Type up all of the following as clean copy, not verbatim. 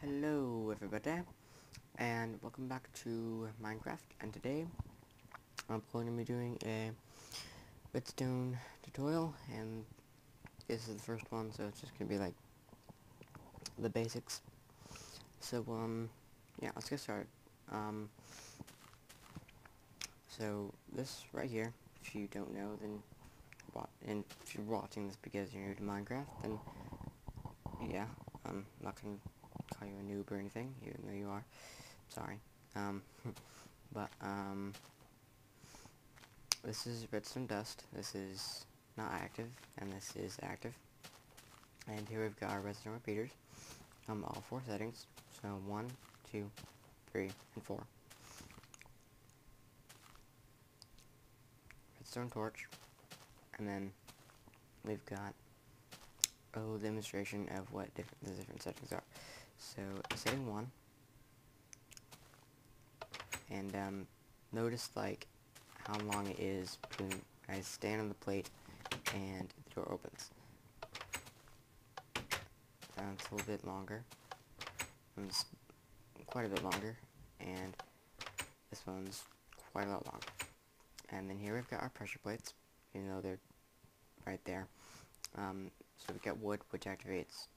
Hello everybody, and welcome back to Minecraft, and today I'm going to be doing a redstone tutorial, and this is the first one, so it's just going to be like the basics. So, yeah, let's get started. So this right here, if you don't know, then and if you're watching this because you're new to Minecraft, then yeah, I'm not going to call you a noob or anything, even though you are. Sorry. But, this is redstone dust, this is not active, and this is active. And here we've got our redstone repeaters, all 4 settings, so 1, 2, 3, and 4. Redstone torch, and then we've got a little demonstration of what the different settings are. So, setting 1, and notice like how long it is between I stand on the plate and the door opens. It's a little bit longer. It's quite a bit longer, and this one's quite a lot longer. And then here we've got our pressure plates, even though they're right there. So we've got wood, which activates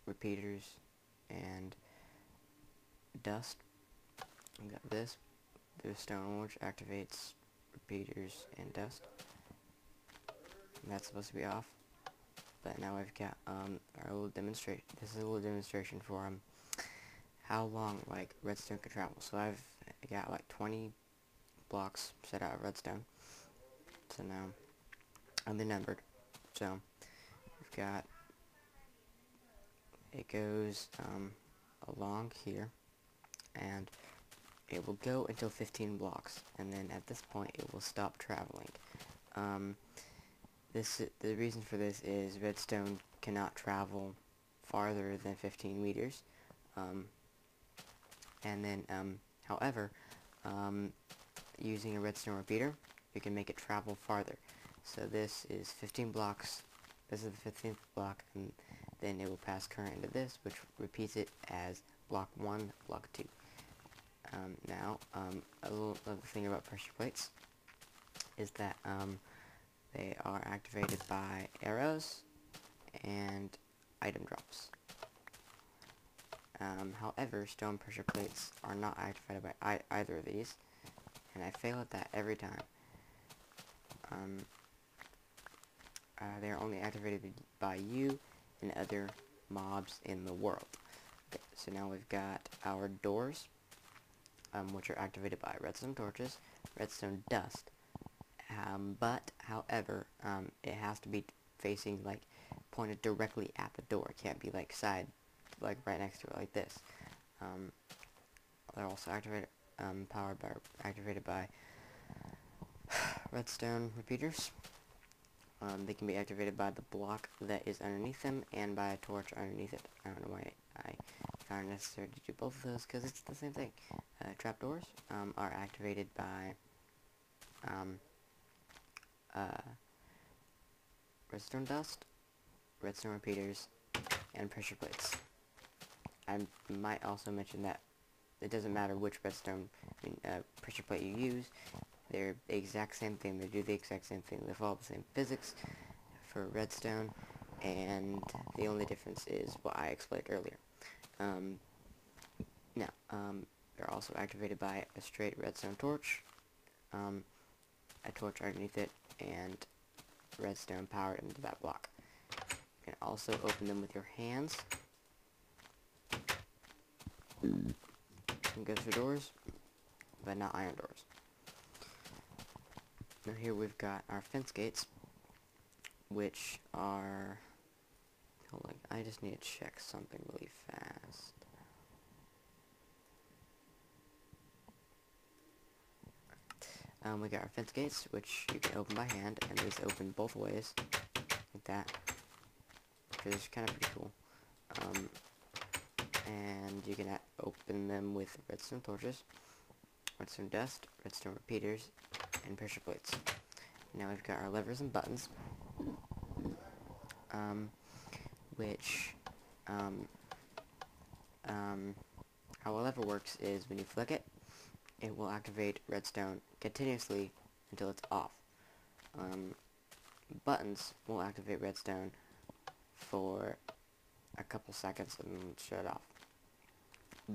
repeaters and dust. We've got this, the stone, which activates repeaters and dust. And that's supposed to be off. But now we've got our little demonstration. This is a little demonstration for how long like redstone can travel. So I've got like 20 blocks set out of redstone. So now they're numbered. So we've got it goes along here, and it will go until 15 blocks, and then at this point it will stop traveling. The reason for this is redstone cannot travel farther than 15 meters, and then however, using a redstone repeater, you can make it travel farther. So this is 15 blocks, this is the 15th block, and then it will pass current into this, which repeats it as block 1, block 2. Now, a little other thing about pressure plates is that they are activated by arrows and item drops. However, stone pressure plates are not activated by either of these, and I fail at that every time. They are only activated by you and other mobs in the world. Okay, so now we've got our doors, which are activated by redstone torches, redstone dust, but however, it has to be facing, like, pointed directly at the door. It can't be like side, like right next to it, like this. They're also activated, activated by redstone repeaters. They can be activated by the block that is underneath them and by a torch underneath it. I don't know why I found it necessary to do both of those, because it's the same thing. Trapdoors are activated by redstone dust, redstone repeaters, and pressure plates. I might also mention that it doesn't matter which redstone pressure plate you use. They're the exact same thing. They do the exact same thing. They follow the same physics for redstone, and the only difference is what I explained earlier. They're also activated by a straight redstone torch, a torch underneath it, and redstone powered into that block. You can also open them with your hands. And go through doors, but not iron doors. Now here we've got our fence gates, which are... Hold on, I just need to check something really fast. We got our fence gates, which you can open by hand, and these open both ways, like that, which is kind of pretty cool. And you can open them with redstone torches, redstone dust, redstone repeaters, and pressure plates. Now we've got our levers and buttons, which Um, how a lever works is when you flick it, it will activate redstone continuously until it's off. Buttons will activate redstone for a couple seconds and then shut off.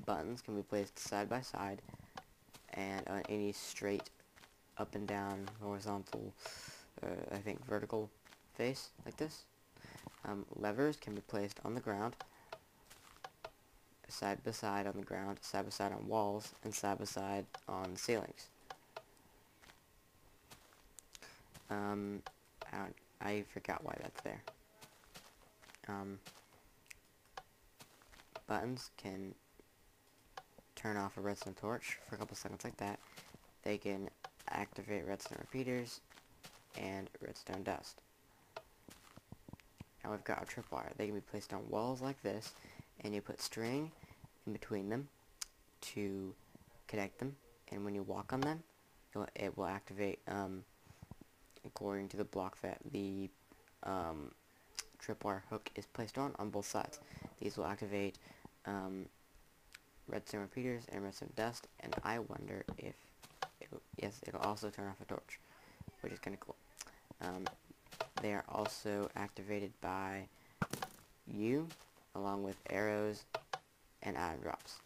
Buttons can be placed side by side and on any straight up and down, horizontal, I think vertical face, like this. Levers can be placed on the ground, side by side on the ground, side by side on walls, and side by side on ceilings. I forgot why that's there. Buttons can turn off a redstone torch for a couple seconds like that. They can activate redstone repeaters and redstone dust. Now we've got our tripwire. They can be placed on walls like this, and you put string in between them to connect them, and when you walk on them, it will activate according to the block that the tripwire hook is placed on both sides. These will activate redstone repeaters and redstone dust, and I wonder if it'll also turn off a torch, which is kind of cool. They are also activated by U, along with arrows and iron drops.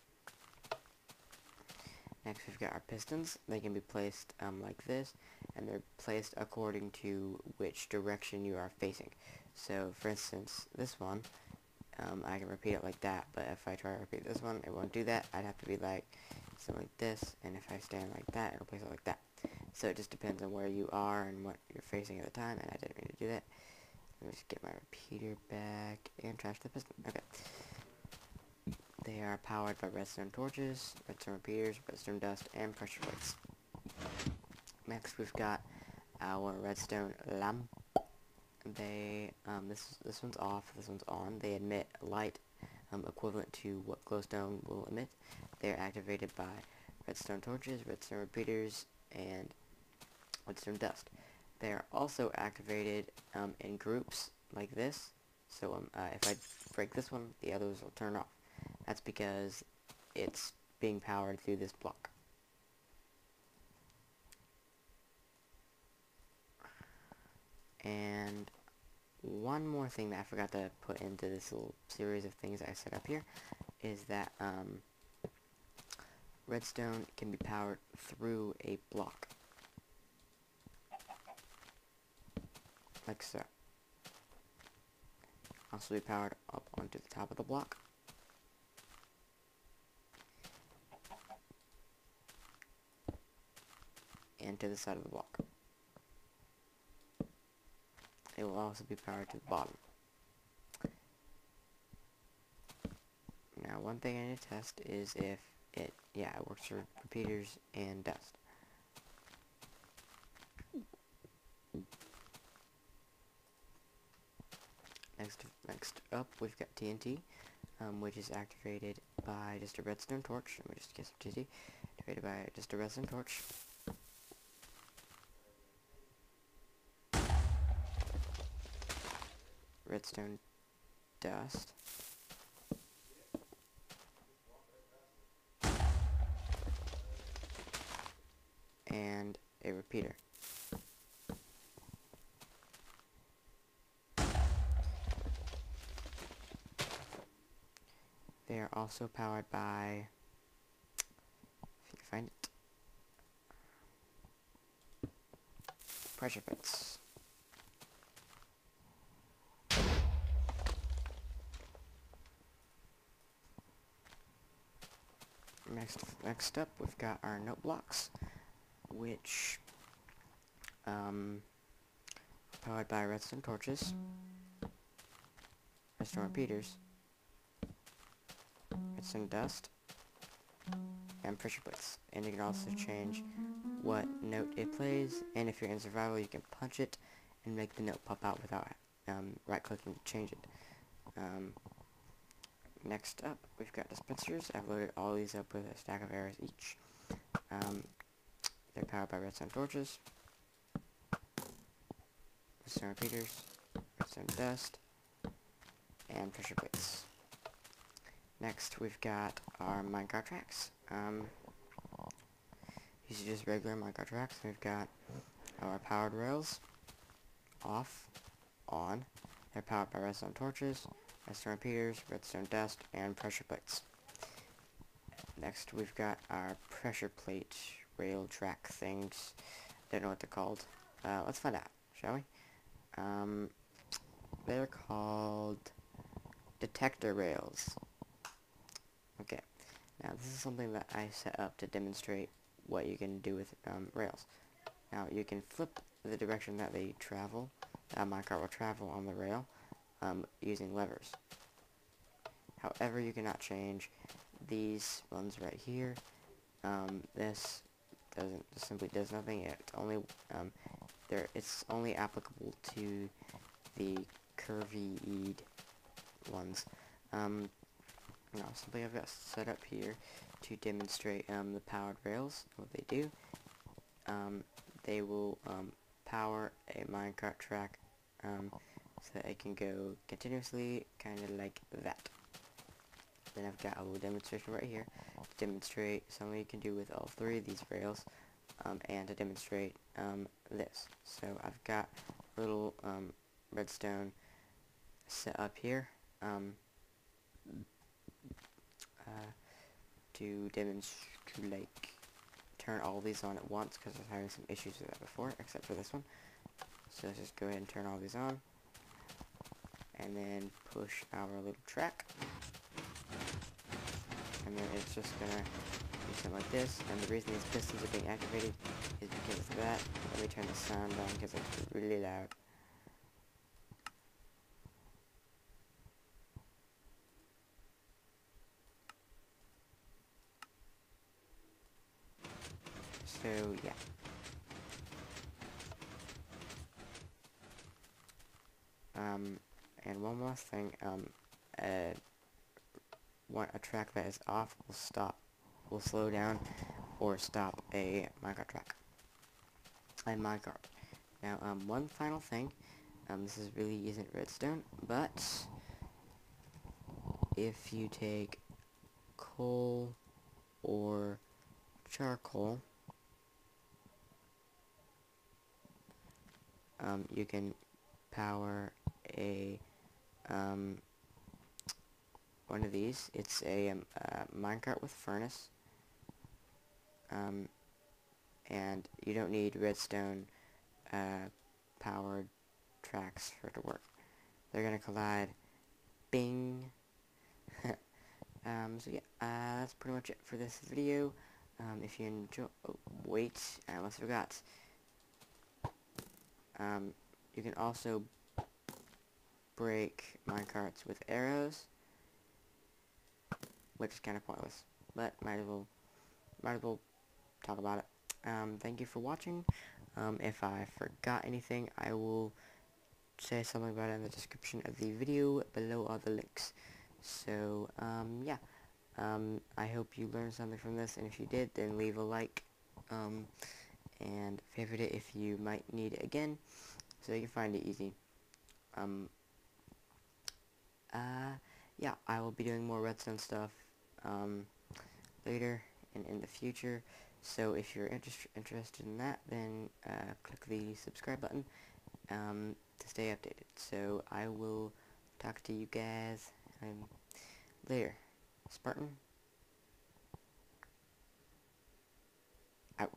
Next we've got our pistons. They can be placed like this, and they're placed according to which direction you are facing. So for instance, this one, I can repeat it like that, but if I try to repeat this one, it won't do that. I'd have to be like something like this, and if I stand like that, it'll place it like that. So it just depends on where you are and what you're facing at the time, and I didn't mean to do that. Let me just get my repeater back and trash the piston. Okay. They are powered by redstone torches, redstone repeaters, redstone dust, and pressure plates. Next we've got our redstone lamp. They this one's off, this one's on. They emit light equivalent to what glowstone will emit. They're activated by redstone torches, redstone repeaters, and redstone dust. They are also activated in groups like this. So if I break this one, the others will turn off. That's because it's being powered through this block. And one more thing that I forgot to put into this little series of things I set up here is that redstone can be powered through a block. Like so. Also be powered up onto the top of the block. And to the side of the block. It will also be powered to the bottom. Now one thing I need to test is if it works for repeaters and dust. Next up we've got TNT, which is activated by just a redstone torch. Let me just get some TNT. Activated by just a redstone torch. Redstone dust. And a repeater. They are also powered by, if you can find it, pressure plates. Next up, we've got our note blocks, which powered by redstone torches, redstone repeaters, redstone dust, and pressure plates. And you can also change what note it plays, and if you're in survival, you can punch it and make the note pop out without right-clicking to change it. Next up, we've got dispensers. I've loaded all these up with a stack of arrows each. They're powered by redstone torches, redstone repeaters, redstone dust, and pressure plates. Next, we've got our minecart tracks. These are just regular minecart tracks. We've got our powered rails, off, on. They're powered by redstone torches, redstone repeaters, redstone dust, and pressure plates. Next, we've got our pressure plate rail track things. Don't know what they're called. Let's find out, shall we? They're called detector rails. Okay, now this is something that I set up to demonstrate what you can do with rails. Now you can flip the direction that they travel, that minecart will travel on the rail, using levers. However, you cannot change these ones right here. This simply does nothing. It's only applicable to the curvy-eyed ones. Now, something I've got set up here to demonstrate the powered rails, what they do. They will power a minecart track so that it can go continuously, kind of like that. Then I've got a little demonstration right here to demonstrate something you can do with all three of these rails, and to demonstrate this. So I've got a little redstone set up here to demonstrate, turn all these on at once, because I was having some issues with that before, except for this one. So let's just go ahead and turn all these on, and then push our little track, and then it's just gonna do something like this. And the reason these pistons are being activated is because of that. Let me turn the sound down because it's really loud. So yeah. And one last thing, a track that is off will slow down or stop a minecart track. Now, one final thing, this really isn't redstone, but if you take coal or charcoal, you can power a one of these. It's a minecart with furnace, and you don't need redstone powered tracks for it to work. They're gonna collide. Bing. So yeah, that's pretty much it for this video. If you enjoy, wait, I almost forgot. You can also break minecarts with arrows, which is kind of pointless, but might as well talk about it. Thank you for watching. If I forgot anything, I will say something about it in the description of the video. Below are the links. So, yeah. I hope you learned something from this, and if you did, then leave a like, and favorite it if you might need it again, so you can find it easy. Yeah, I will be doing more redstone stuff, later and in the future, so if you're interested in that, then, click the subscribe button, to stay updated. So, I will talk to you guys, later. Spartan, out.